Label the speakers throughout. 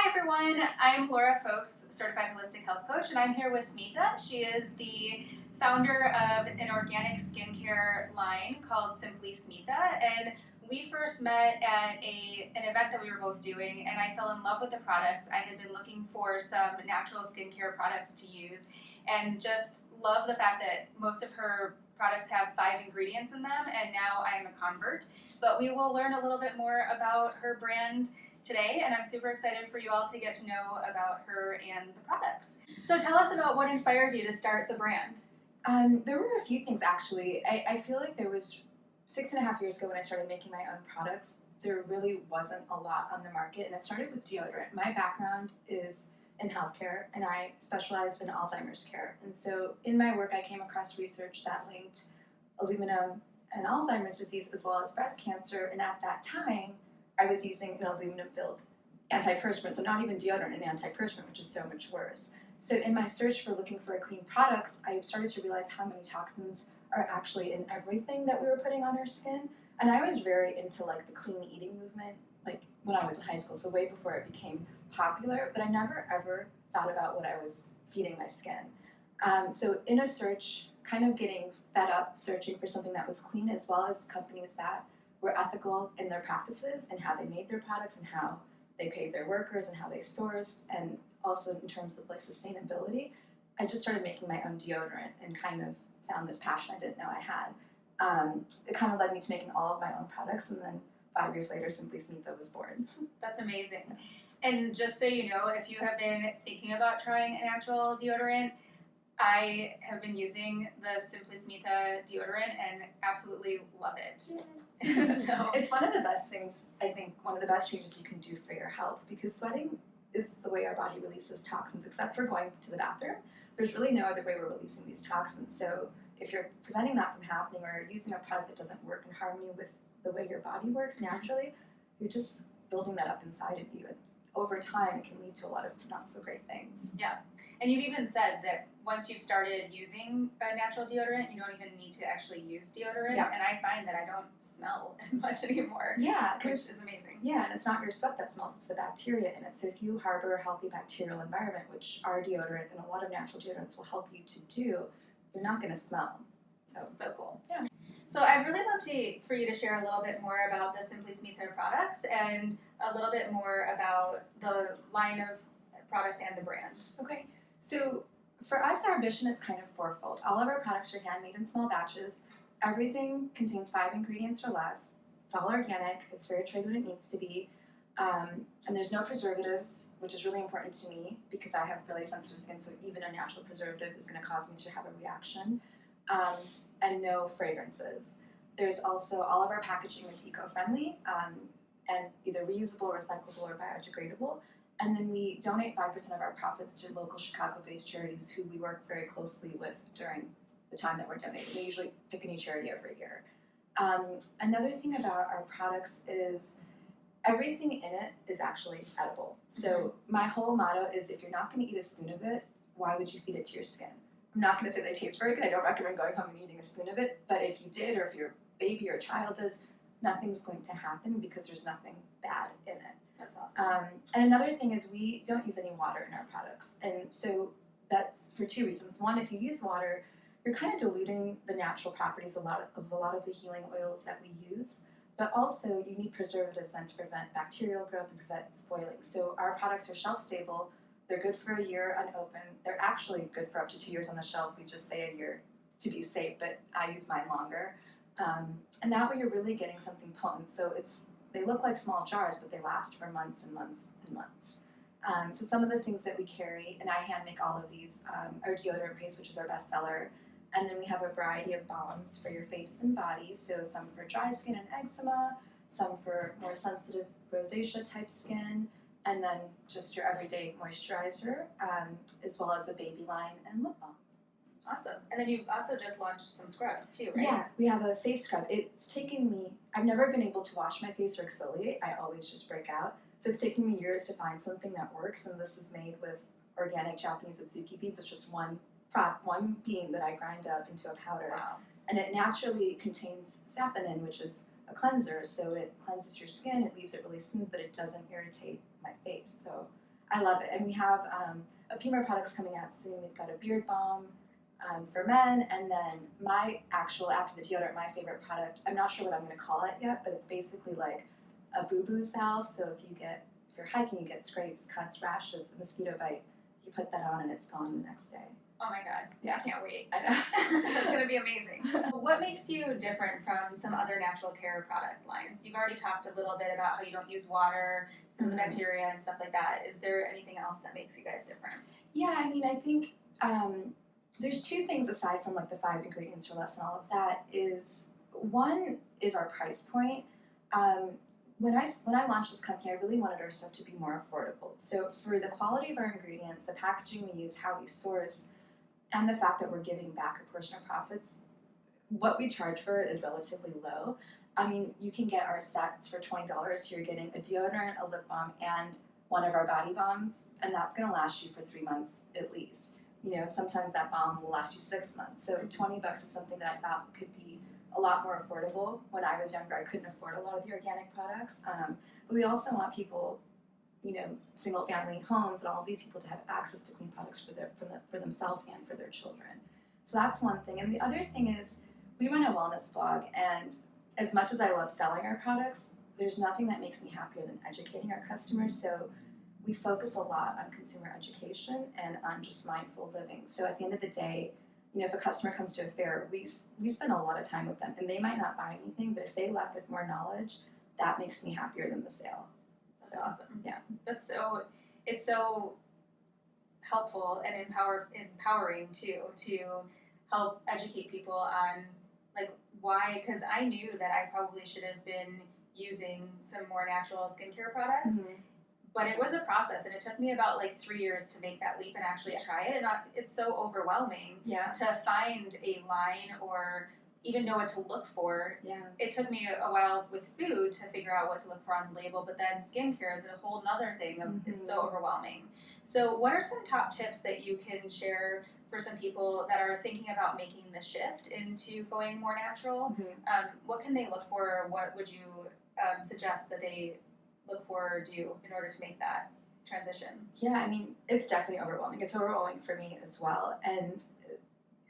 Speaker 1: Hi everyone, I'm Laura Folks, Certified Holistic Health Coach, and I'm here with Smita. She is the founder of an organic skincare line called Simply Smita, and we first met at an event that we were both doing, and I fell in love with the products. I had been looking for some natural skincare products to use, and just love the fact that most of her products have 5 ingredients in them, and now I am a convert. But we will learn a little bit more about her brand today, and I'm super excited for you all to get to know about her and the products. So tell us about what inspired you to start the brand.
Speaker 2: There were a few things actually. I feel like there was 6.5 years ago when I started making my own products, there really wasn't a lot on the market, and it started with deodorant. My background is in healthcare, and I specialized in Alzheimer's care. And so in my work, I came across research that linked aluminum and Alzheimer's disease as well as breast cancer, and at that time, I was using an aluminum-filled antiperspirant, so not even deodorant, an antiperspirant, which is so much worse. So in my search for looking for clean products, I started to realize how many toxins are actually in everything that we were putting on our skin. And I was very into like the clean eating movement, like when I was in high school, so way before it became popular, but I never ever thought about what I was feeding my skin. So in a search, kind of getting fed up searching for something that was clean, as well as companies that were ethical in their practices and how they made their products and how they paid their workers and how they sourced, and also in terms of like sustainability, I just started making my own deodorant and kind of found this passion I didn't know I had. It kind of led me to making all of my own products, and then 5 years later, Simply Smita was born.
Speaker 1: That's amazing. And just so you know, if you have been thinking about trying a natural deodorant, I have been using the Simply Smita deodorant and absolutely love it.
Speaker 2: So it's one of the best things, I think, one of the best changes you can do for your health, because sweating is the way our body releases toxins, except for going to the bathroom. There's really no other way we're releasing these toxins. So if you're preventing that from happening, or using a product that doesn't work in harmony with the way your body works naturally, you're just building that up inside of you. And over time, it can lead to a lot of not so great things.
Speaker 1: Yeah. And you've even said that once you've started using a natural deodorant, you don't even need to actually use deodorant.
Speaker 2: Yeah.
Speaker 1: And I find that I don't smell as much anymore.
Speaker 2: Yeah,
Speaker 1: which is amazing.
Speaker 2: Yeah, and it's not your sweat that smells, it's the bacteria in it. So if you harbor a healthy bacterial environment, which our deodorant and a lot of natural deodorants will help you to do, you're not going to smell.
Speaker 1: So cool.
Speaker 2: Yeah.
Speaker 1: So I'd really love for you to share a little bit more about the Simply Smita products and a little bit more about the line of products and the brand.
Speaker 2: Okay. So for us, our mission is kind of fourfold. All of our products are handmade in small batches. Everything contains 5 ingredients or less. It's all organic. It's fair trade when it needs to be. And there's no preservatives, which is really important to me because I have really sensitive skin, so even a natural preservative is going to cause me to have a reaction. And no fragrances. There's also, all of our packaging is eco-friendly and either reusable, recyclable, or biodegradable. And then we donate 5% of our profits to local Chicago-based charities who we work very closely with during the time that we're donating. We usually pick a new charity every year. Another thing about our products is everything in it is actually edible. So my whole motto is, if you're not going to eat a spoon of it, why would you feed it to your skin? I'm not going to say they taste very good. I don't recommend going home and eating a spoon of it. But if you did, or if your baby or child does, nothing's going to happen because there's nothing bad in it.
Speaker 1: That's awesome.
Speaker 2: And another thing is we don't use any water in our products. And so that's for 2 reasons. One, if you use water, you're kind of diluting the natural properties of a lot of the healing oils that we use. But also you need preservatives then to prevent bacterial growth and prevent spoiling. So our products are shelf stable. They're good for a year unopened. They're actually good for up to 2 years on the shelf. We just say a year to be safe, but I use mine longer. And that way you're really getting something potent. So they look like small jars, but they last for months and months and months. So some of the things that we carry, and I hand make all of these, our deodorant paste, which is our best seller. And then we have a variety of balms for your face and body. So some for dry skin and eczema, some for more sensitive rosacea type skin, and then just your everyday moisturizer, as well as a baby line and lip balm.
Speaker 1: Awesome. And then you've also just launched some scrubs too, right?
Speaker 2: Yeah, we have a face scrub. It's taken me, I've never been able to wash my face or exfoliate. I always just break out. So it's taken me years to find something that works, and this is made with organic Japanese Atsuki beans. It's just one bean that I grind up into a powder.
Speaker 1: Wow.
Speaker 2: And it naturally contains saponin, which is a cleanser, so it cleanses your skin, it leaves it really smooth, but it doesn't irritate my face. So I love it. And we have a few more products coming out soon. We've got a beard balm for men, and then after the deodorant, my favorite product, I'm not sure what I'm going to call it yet, but it's basically like a boo-boo salve. So if you're hiking, you get scrapes, cuts, rashes, a mosquito bite, you put that on and it's gone the next day.
Speaker 1: Oh my god,
Speaker 2: Yeah.
Speaker 1: I can't wait.
Speaker 2: I know.
Speaker 1: That's going to be amazing. What makes you different from some other natural care product lines? You've already talked a little bit about how you don't use water because of the bacteria and stuff like that. Is there anything else that makes you guys different?
Speaker 2: Yeah, I mean, I think there's two things aside from like the 5 ingredients or less and all of that. One is our price point. When I launched this company, I really wanted our stuff to be more affordable. So for the quality of our ingredients, the packaging we use, how we source, and the fact that we're giving back a portion of profits, what we charge for it is relatively low. I mean, you can get our sets for $20. So you're getting a deodorant, a lip balm, and one of our body balms, and that's going to last you for 3 months at least. You know, sometimes that balm will last you 6 months. So $20 is something that I thought could be a lot more affordable. When I was younger, I couldn't afford a lot of the organic products. But we also want people, you know, single-family homes and all of these people to have access to clean products for themselves and for their children. So that's one thing. And the other thing is, we run a wellness blog, and as much as I love selling our products, there's nothing that makes me happier than educating our customers. So we focus a lot on consumer education and on just mindful living. So at the end of the day, you know, if a customer comes to a fair, we spend a lot of time with them, and they might not buy anything, but if they left with more knowledge, that makes me happier than the sale.
Speaker 1: That's awesome.
Speaker 2: Yeah.
Speaker 1: It's so helpful and empowering too, to help educate people on like why, because I knew that I probably should have been using some more natural skincare products.
Speaker 2: Mm-hmm.
Speaker 1: But it was a process, and it took me about like 3 years to make that leap and actually try it. And it's so overwhelming to find a line or even know what to look for.
Speaker 2: Yeah.
Speaker 1: It took me a while with food to figure out what to look for on the label, but then skincare is a whole nother thing. It's so overwhelming. So what are some top tips that you can share for some people that are thinking about making the shift into going more natural?
Speaker 2: Mm-hmm.
Speaker 1: What can they look for? What would you suggest that they look for or do in order to make that transition?
Speaker 2: Yeah, I mean, it's definitely overwhelming. It's overwhelming for me as well. And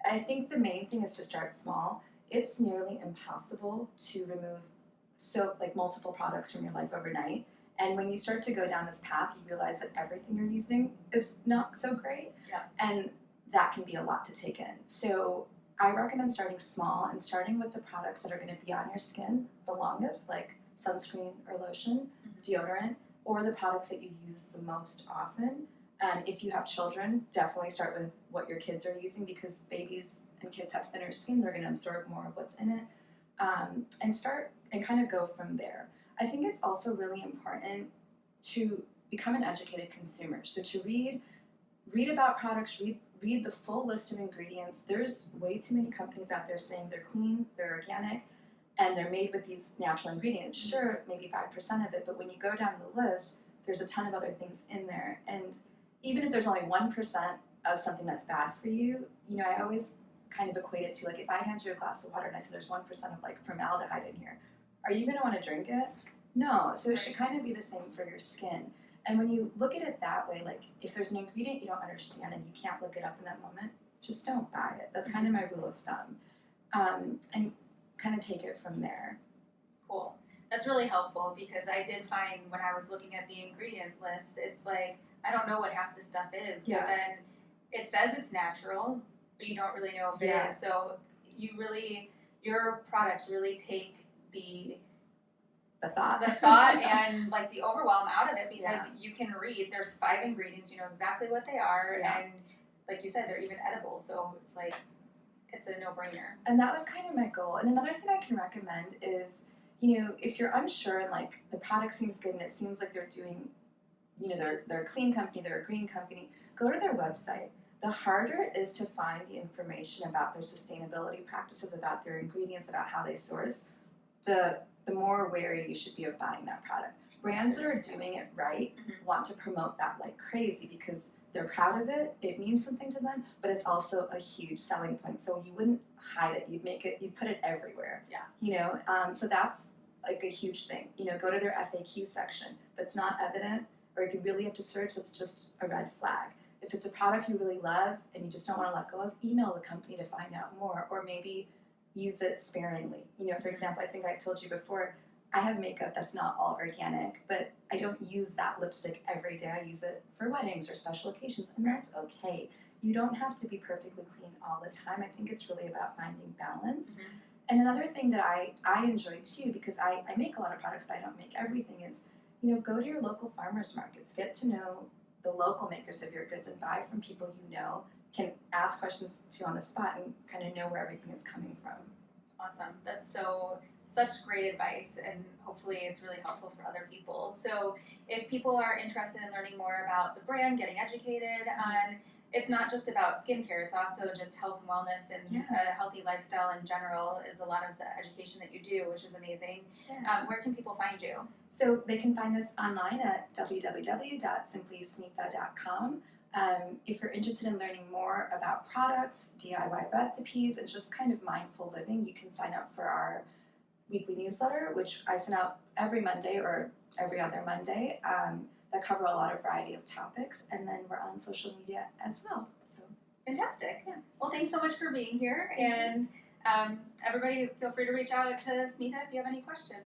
Speaker 2: I think the main thing is to start small. It's nearly impossible to remove multiple products from your life overnight. And when you start to go down this path, you realize that everything you're using is not so great.
Speaker 1: Yeah.
Speaker 2: And that can be a lot to take in. So I recommend starting small and starting with the products that are going to be on your skin the longest, like sunscreen or lotion, deodorant, or the products that you use the most often. If you have children, definitely start with what your kids are using, because babies and kids have thinner skin. They're going to absorb more of what's in it. And start and kind of go from there. I think it's also really important to become an educated consumer. So to read about products, read the full list of ingredients. There's way too many companies out there saying they're clean, they're organic, and they're made with these natural ingredients. Sure, maybe 5% of it, but when you go down the list, there's a ton of other things in there. And even if there's only 1% of something that's bad for you, you know, I always kind of equate it to, like, if I hand you a glass of water and I say there's 1% of, like, formaldehyde in here, are you going to want to drink it? No. So it should kind of be the same for your skin. And when you look at it that way, like, if there's an ingredient you don't understand and you can't look it up in that moment, just don't buy it. That's kind of my rule of thumb. And kind of take it from there.
Speaker 1: Cool. That's really helpful, because I did find when I was looking at the ingredient list, it's like, I don't know what half the stuff is, but then it says it's natural, but you don't really know if it is. So your products really take the
Speaker 2: thought
Speaker 1: and like the overwhelm out of it, because you can read, there's 5 ingredients, you know exactly what they are, and like you said, they're even edible, so it's like, it's a no-brainer.
Speaker 2: And that was kind of my goal. And another thing I can recommend is, you know, if you're unsure and like the product seems good and it seems like they're doing, you know, they're a clean company, they're a green company, go to their website. The harder it is to find the information about their sustainability practices, about their ingredients, about how they source, the more wary you should be of buying that product. Brands that are doing it right want to promote that like crazy, because they're proud of it, it means something to them, but it's also a huge selling point. So you wouldn't hide it, you'd put it everywhere.
Speaker 1: Yeah.
Speaker 2: You know, so that's like a huge thing. You know, go to their FAQ section. If it's not evident or if you really have to search, that's just a red flag. If it's a product you really love and you just don't want to let go of, email the company to find out more, or maybe use it sparingly. You know, for example, I think I told you before, I have makeup that's not all organic, but I don't use that lipstick every day. I use it for weddings or special occasions, and that's okay. You don't have to be perfectly clean all the time. I think it's really about finding balance.
Speaker 1: Mm-hmm.
Speaker 2: And another thing that I enjoy too, because I make a lot of products, but I don't make everything, is, you know, go to your local farmers markets, get to know the local makers of your goods, and buy from people you know, can ask questions to on the spot, and kind of know where everything is coming from.
Speaker 1: Awesome. That's such great advice, and hopefully it's really helpful for other people. So if people are interested in learning more about the brand, getting educated on, it's not just about skincare, it's also just health and wellness and a healthy lifestyle in general is a lot of the education that you do, which is amazing.
Speaker 2: Yeah.
Speaker 1: Where can people find you?
Speaker 2: So they can find us online at www.simplysmita.com. If you're interested in learning more about products, DIY recipes, and just kind of mindful living, you can sign up for our weekly newsletter, which I send out every Monday or every other Monday, that cover a lot of variety of topics. And then we're on social media as well. So
Speaker 1: fantastic.
Speaker 2: Yeah.
Speaker 1: Well, thanks so much for being here.
Speaker 2: Thank
Speaker 1: and everybody feel free to reach out to Smita if you have any questions.